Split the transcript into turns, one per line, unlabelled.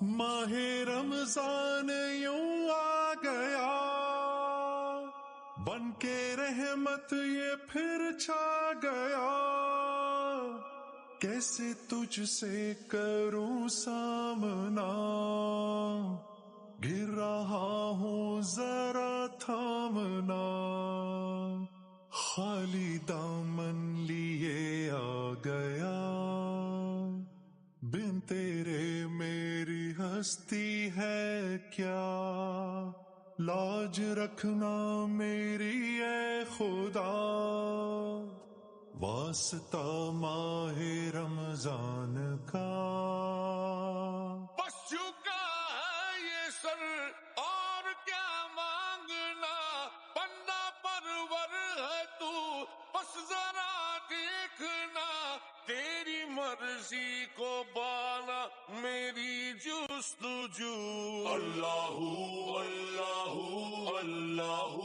ماہ رمضان یوں آ گیا، بن کے رحمت یہ پھر چھا گیا، کیسے تجھ سے کروں سامنا، گر رہا ہوں ذرا تھامنا، خالی دامن لیے آ گیا، بن تیرے میری ہستی ہے کیا، لاج رکھنا میری اے خدا، واسطہ ماہ رمضان کا۔
بس جھکا ہے یہ سر اور کیا مانگنا، بندہ پرور ہے تو بس ذرا دیکھنا، تیری مرضی کو بانا میری جستجو، اللہ اللہ اللہ